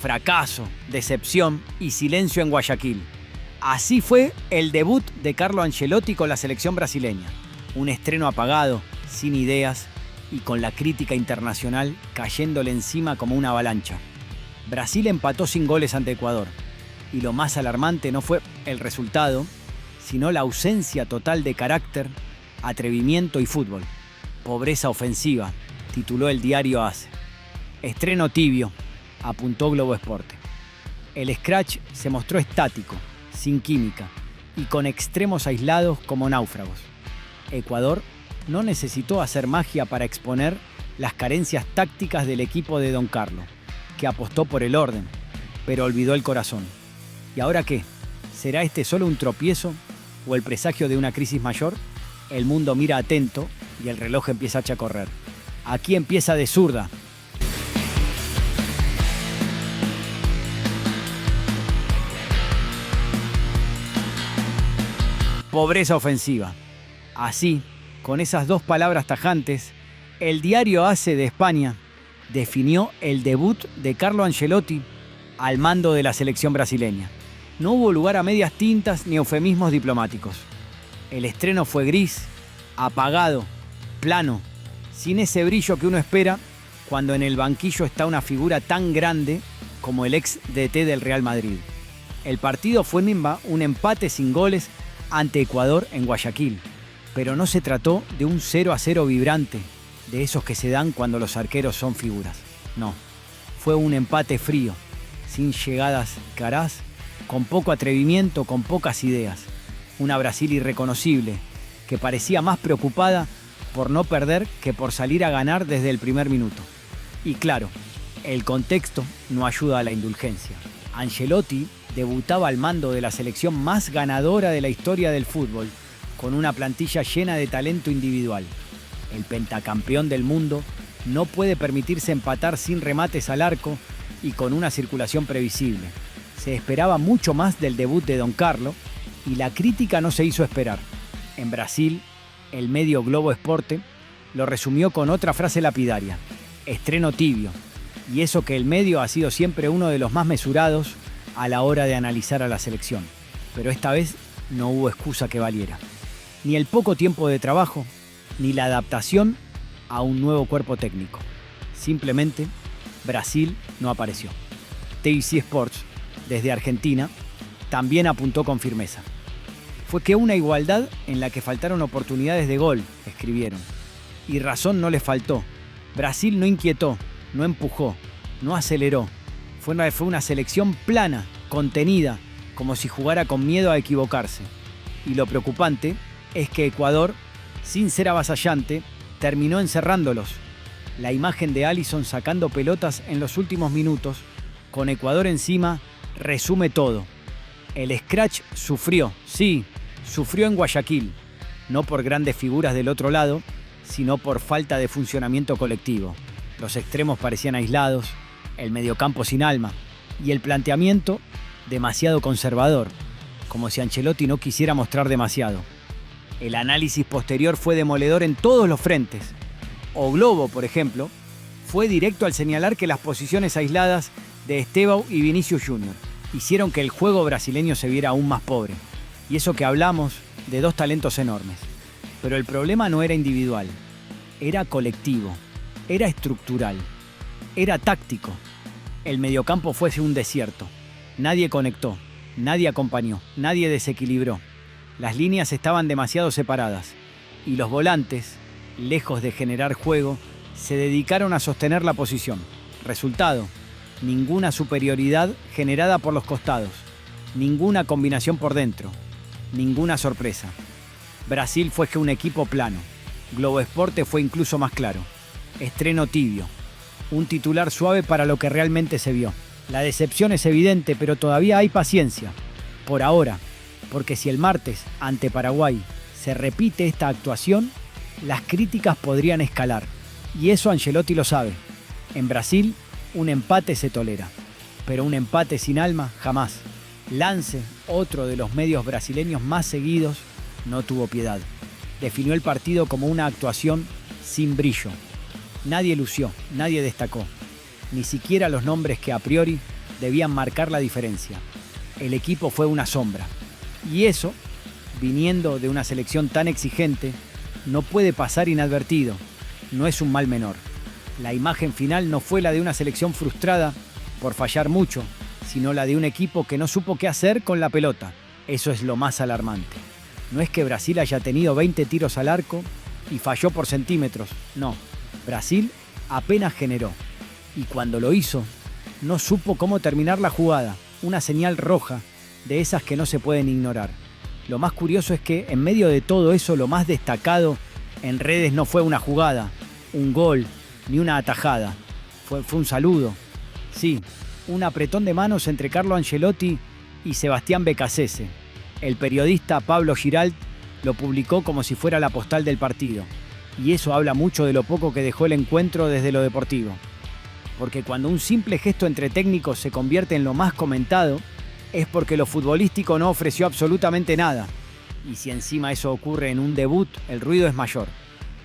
fracaso, decepción y silencio en Guayaquil. Así fue el debut de Carlo Ancelotti con la selección brasileña. Un estreno apagado, sin ideas y con la crítica internacional cayéndole encima como una avalancha. Brasil empató sin goles ante Ecuador. Y lo más alarmante no fue el resultado, sino la ausencia total de carácter, atrevimiento y fútbol. Pobreza ofensiva, tituló el diario AS. Estreno tibio, apuntó Globo Esporte. El Scratch se mostró estático, sin química y con extremos aislados como náufragos. Ecuador no necesitó hacer magia para exponer las carencias tácticas del equipo de Don Carlo, que apostó por el orden, pero olvidó el corazón. ¿Y ahora qué? ¿Será este solo un tropiezo o el presagio de una crisis mayor? El mundo mira atento y el reloj empieza a correr. Aquí empieza de zurda. Pobreza ofensiva. Así, con esas dos palabras tajantes, el diario AS de España definió el debut de Carlo Ancelotti al mando de la selección brasileña. No hubo lugar a medias tintas ni eufemismos diplomáticos. El estreno fue gris, apagado, plano, sin ese brillo que uno espera cuando en el banquillo está una figura tan grande como el ex DT del Real Madrid. El partido fue un empate sin goles ante Ecuador en Guayaquil, pero no se trató de un 0-0 vibrante, de esos que se dan cuando los arqueros son figuras. No, fue un empate frío, sin llegadas caraz, con poco atrevimiento, con pocas ideas. Una Brasil irreconocible, que parecía más preocupada por no perder que por salir a ganar desde el primer minuto. Y claro, el contexto no ayuda a la indulgencia. Ancelotti debutaba al mando de la selección más ganadora de la historia del fútbol, con una plantilla llena de talento individual. El pentacampeón del mundo no puede permitirse empatar sin remates al arco y con una circulación previsible. Se esperaba mucho más del debut de Don Carlo y la crítica no se hizo esperar. En Brasil, el medio Globo Esporte lo resumió con otra frase lapidaria: estreno tibio. Y eso que el medio ha sido siempre uno de los más mesurados a la hora de analizar a la selección. Pero esta vez no hubo excusa que valiera. Ni el poco tiempo de trabajo, ni la adaptación a un nuevo cuerpo técnico. Simplemente, Brasil no apareció. TIC Sports, desde Argentina, también apuntó con firmeza. Fue que una igualdad en la que faltaron oportunidades de gol, escribieron. Y razón no les faltó. Brasil no inquietó, no empujó, no aceleró. Fue una selección plana, contenida, como si jugara con miedo a equivocarse. Y lo preocupante es que Ecuador, sin ser avasallante, terminó encerrándolos. La imagen de Alisson sacando pelotas en los últimos minutos, con Ecuador encima, resume todo. El Scratch sufrió, sí, sufrió en Guayaquil, no por grandes figuras del otro lado, sino por falta de funcionamiento colectivo. Los extremos parecían aislados, el mediocampo sin alma y el planteamiento demasiado conservador, como si Ancelotti no quisiera mostrar demasiado. El análisis posterior fue demoledor en todos los frentes. O Globo, por ejemplo, fue directo al señalar que las posiciones aisladas de Estevão y Vinicius Jr. hicieron que el juego brasileño se viera aún más pobre. Y eso que hablamos de dos talentos enormes. Pero el problema no era individual, era colectivo, era estructural, era táctico. El mediocampo fue un desierto. Nadie conectó, nadie acompañó, nadie desequilibró. Las líneas estaban demasiado separadas y los volantes, lejos de generar juego, se dedicaron a sostener la posición. Resultado: ninguna superioridad generada por los costados, ninguna combinación por dentro, ninguna sorpresa. Brasil fue un equipo plano. Globo Esporte fue incluso más claro. Estreno tibio. Un titular suave para lo que realmente se vio. La decepción es evidente, pero todavía hay paciencia. Por ahora, porque si el martes, ante Paraguay, se repite esta actuación, las críticas podrían escalar. Y eso Ancelotti lo sabe. En Brasil, un empate se tolera. Pero un empate sin alma, jamás. Lance, otro de los medios brasileños más seguidos, no tuvo piedad. Definió el partido como una actuación sin brillo. Nadie lució, nadie destacó. Ni siquiera los nombres que a priori debían marcar la diferencia. El equipo fue una sombra. Y eso, viniendo de una selección tan exigente, no puede pasar inadvertido. No es un mal menor. La imagen final no fue la de una selección frustrada por fallar mucho, sino la de un equipo que no supo qué hacer con la pelota. Eso es lo más alarmante. No es que Brasil haya tenido 20 tiros al arco y falló por centímetros. No, Brasil apenas generó. Y cuando lo hizo, no supo cómo terminar la jugada. Una señal roja, de esas que no se pueden ignorar. Lo más curioso es que en medio de todo eso, lo más destacado en redes no fue una jugada, un gol, ni una atajada. Fue un saludo. Sí, un apretón de manos entre Carlo Ancelotti y Sebastián Beccacece. El periodista Pablo Giralt lo publicó como si fuera la postal del partido. Y eso habla mucho de lo poco que dejó el encuentro desde lo deportivo. Porque cuando un simple gesto entre técnicos se convierte en lo más comentado, es porque lo futbolístico no ofreció absolutamente nada. Y si encima eso ocurre en un debut, el ruido es mayor.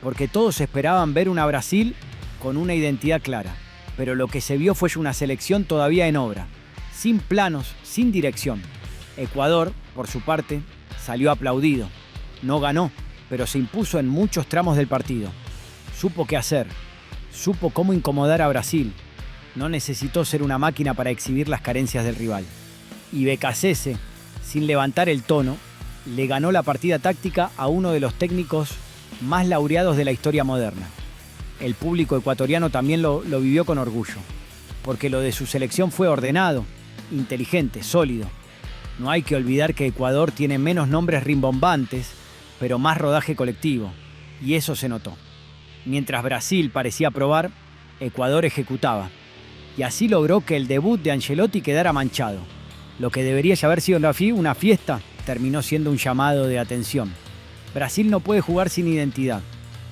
Porque todos esperaban ver una Brasil con una identidad clara. Pero lo que se vio fue una selección todavía en obra, sin planos, sin dirección. Ecuador, por su parte, salió aplaudido. No ganó, pero se impuso en muchos tramos del partido. Supo qué hacer, supo cómo incomodar a Brasil. No necesitó ser una máquina para exhibir las carencias del rival. Y Beccacece, sin levantar el tono, le ganó la partida táctica a uno de los técnicos más laureados de la historia moderna. El público ecuatoriano también lo vivió con orgullo, porque lo de su selección fue ordenado, inteligente, sólido. No hay que olvidar que Ecuador tiene menos nombres rimbombantes, pero más rodaje colectivo, y eso se notó. Mientras Brasil parecía probar, Ecuador ejecutaba, y así logró que el debut de Ancelotti quedara manchado. Lo que debería ya haber sido una fiesta, terminó siendo un llamado de atención. Brasil no puede jugar sin identidad.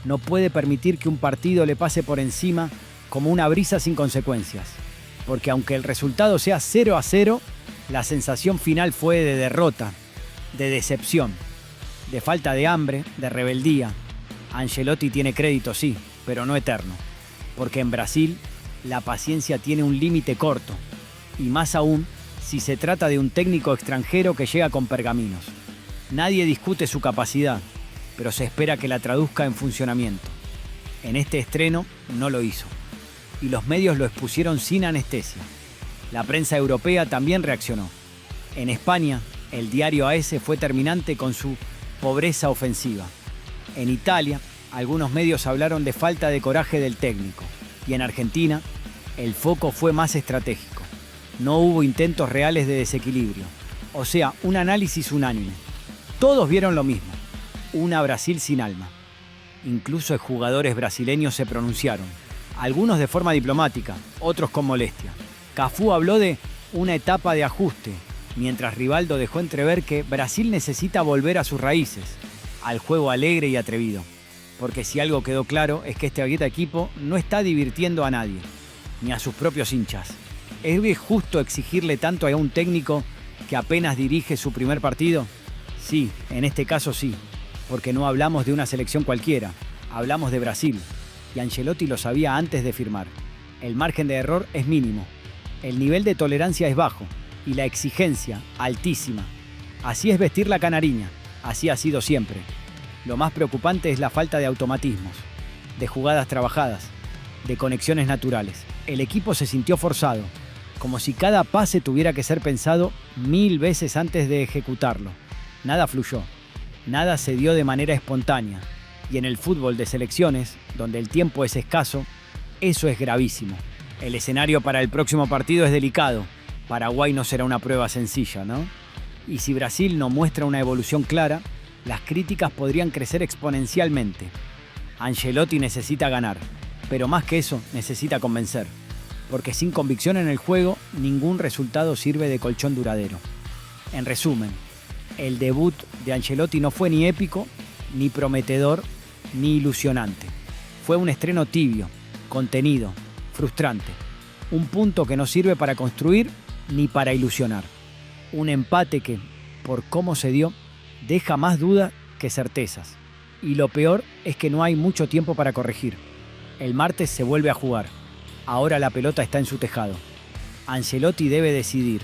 No puede permitir que un partido le pase por encima como una brisa sin consecuencias. Porque aunque el resultado sea 0-0, la sensación final fue de derrota, de decepción, de falta de hambre, de rebeldía. Ancelotti tiene crédito, sí, pero no eterno. Porque en Brasil la paciencia tiene un límite corto. Y más aún si se trata de un técnico extranjero que llega con pergaminos. Nadie discute su capacidad, pero se espera que la traduzca en funcionamiento. En este estreno no lo hizo, y los medios lo expusieron sin anestesia. La prensa europea también reaccionó. En España, el diario AS fue terminante con su pobreza ofensiva. En Italia, algunos medios hablaron de falta de coraje del técnico, y en Argentina, el foco fue más estratégico. No hubo intentos reales de desequilibrio, o sea, un análisis unánime. Todos vieron lo mismo. Una Brasil sin alma. Incluso jugadores brasileños se pronunciaron, algunos de forma diplomática, otros con molestia. Cafú habló de una etapa de ajuste, mientras Rivaldo dejó entrever que Brasil necesita volver a sus raíces, al juego alegre y atrevido. Porque si algo quedó claro es que este equipo no está divirtiendo a nadie, ni a sus propios hinchas. ¿Es justo exigirle tanto a un técnico que apenas dirige su primer partido? Sí, en este caso sí, porque no hablamos de una selección cualquiera, hablamos de Brasil, y Ancelotti lo sabía antes de firmar. El margen de error es mínimo, el nivel de tolerancia es bajo, y la exigencia altísima. Así es vestir la canariña, así ha sido siempre. Lo más preocupante es la falta de automatismos, de jugadas trabajadas, de conexiones naturales. El equipo se sintió forzado, como si cada pase tuviera que ser pensado 1000 veces antes de ejecutarlo. Nada fluyó, nada se dio de manera espontánea, y en el fútbol de selecciones, donde el tiempo es escaso, eso es gravísimo. El escenario para el próximo partido es delicado. Paraguay no será una prueba sencilla, ¿no? Y si Brasil no muestra una evolución clara, las críticas podrían crecer exponencialmente. Ancelotti necesita ganar, pero más que eso, necesita convencer. Porque sin convicción en el juego, ningún resultado sirve de colchón duradero. En resumen, el debut de Ancelotti no fue ni épico, ni prometedor, ni ilusionante. Fue un estreno tibio, contenido, frustrante. Un punto que no sirve para construir ni para ilusionar. Un empate que, por cómo se dio, deja más dudas que certezas. Y lo peor es que no hay mucho tiempo para corregir. El martes se vuelve a jugar. Ahora la pelota está en su tejado. Ancelotti debe decidir,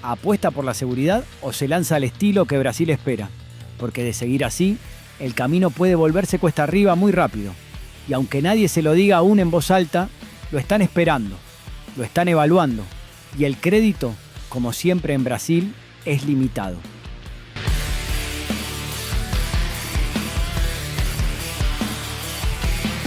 ¿apuesta por la seguridad o se lanza al estilo que Brasil espera? Porque de seguir así, el camino puede volverse cuesta arriba muy rápido. Y aunque nadie se lo diga aún en voz alta, lo están esperando, lo están evaluando. Y el crédito, como siempre en Brasil, es limitado.